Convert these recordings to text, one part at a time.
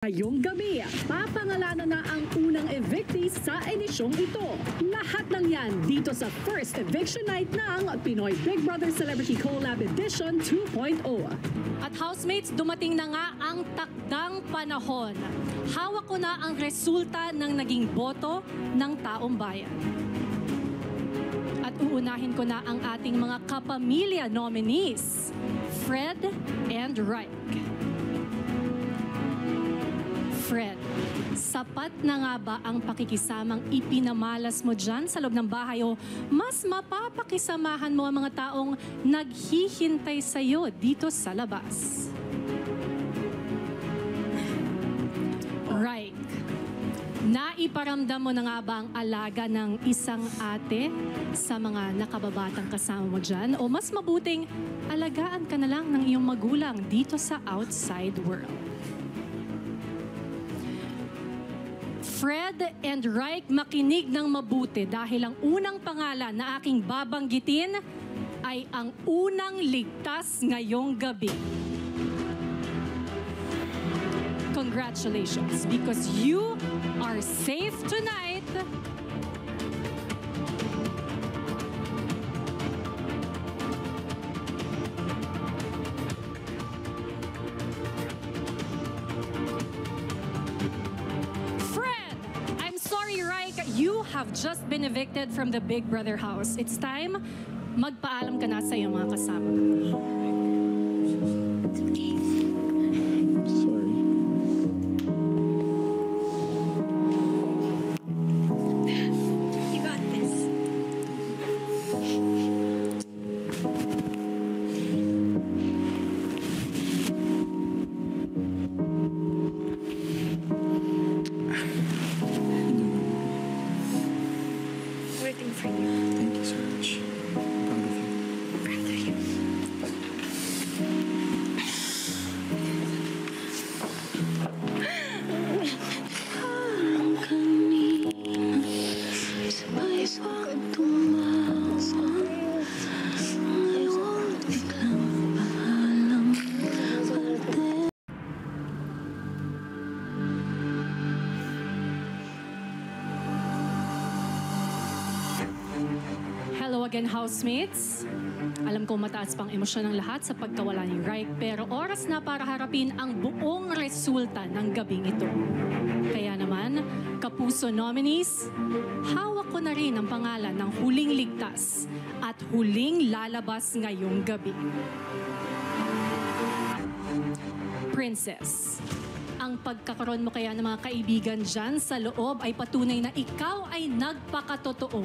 Ngayong gabi, papangalanan na ang unang evictee sa edisyong ito. Lahat ng yan dito sa first eviction night ng Pinoy Big Brother Celebrity Collab Edition 2.0. At housemates, dumating na nga ang takdang panahon. Hawak ko na ang resulta ng naging boto ng taong bayan. At uunahin ko na ang ating mga kapamilya nominees, Fred and Reich. Fred, sapat na nga ba ang pakikisamang ipinamalas mo dyan sa loob ng bahay o mas mapapakisamahan mo ang mga taong naghihintay sa'yo dito sa labas? Right. Naiparamdam mo na nga ba ang alaga ng isang ate sa mga nakababatang kasama mo dyan? O mas mabuting alagaan ka na lang ng iyong magulang dito sa outside world? Fred and Reich, makinig ng mabuti dahil ang unang pangalan na aking babanggitin ay ang unang ligtas ngayong gabi. Congratulations, because you are safe tonight. You have just been evicted from the Big Brother house. It's time magpaalam ka na sa iyong mga kasama. Sorry. You got this. Waiting for you. Thank you so much. I'm proud of you. Proud of you. Hello again, housemates. Alam ko mataas pang emosyon ng lahat sa pagkawala ni Reich, pero oras na para harapin ang buong resulta ng gabing ito. Kaya naman, kapuso nominees, hawak ko na rin ang pangalan ng huling ligtas at huling lalabas ngayong gabi. Princess, ang pagkakaroon mo kaya ng mga kaibigan dyan sa loob ay patunay na ikaw ay nagpakatotoo.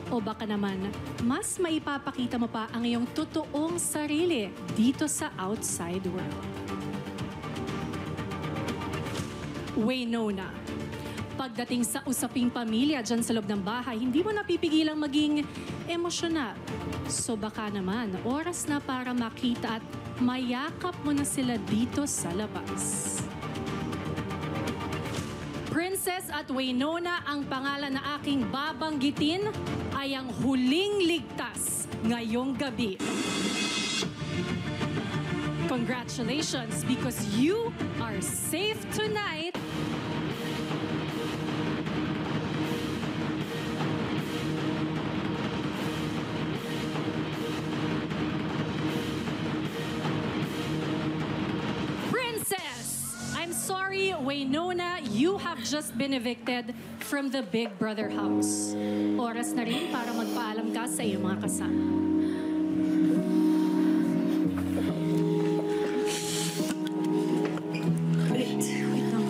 O baka naman, mas maipapakita mo pa ang iyong totoong sarili dito sa outside world. Waynona, pagdating sa usaping pamilya dyan sa loob ng bahay, hindi mo napipigilang maging emosyonal. So baka naman, oras na para makita at mayakap mo na sila dito sa labas. Princess at Waynona, ang pangalan na aking babanggitin ay ang huling ligtas ngayong gabi. Congratulations, because you are safe tonight. Sorry, Waynona, you have just been evicted from the Big Brother house. Oras na rin para magpaalam ka sa iyong mga kasama. Wait lang.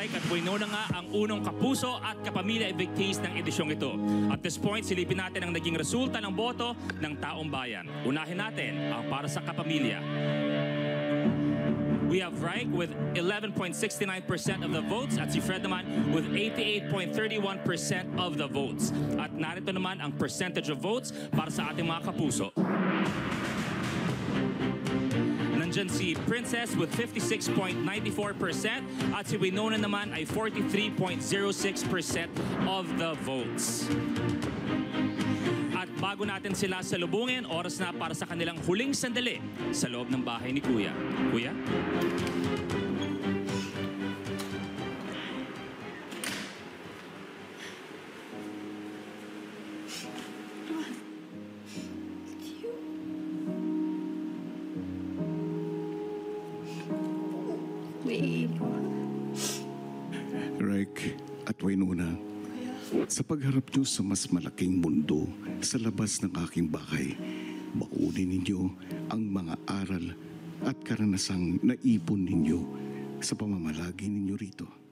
Reich at Winona nga ang unang kapuso at kapamilya evictees ng edisyong ito. At this point, silipin natin ang naging resulta ng boto ng taong bayan. Unahin natin ang para sa kapamilya. We have Reich with 11.69% of the votes at si Fred naman with 88.31% of the votes. At narito naman ang percentage of votes para sa ating mga kapuso. Nandyan si Princess with 56.94% at si Winona naman ay 43.06% of the votes. At bago natin sila salubungin, oras na para sa kanilang huling sandali sa loob ng bahay ni Kuya. Kuya? Babe. Reich at Winona, sa pagharap nyo sa mas malaking mundo sa labas ng aking bahay, baunin ninyo ang mga aral at karanasang naipon ninyo sa pamamalagi ninyo rito.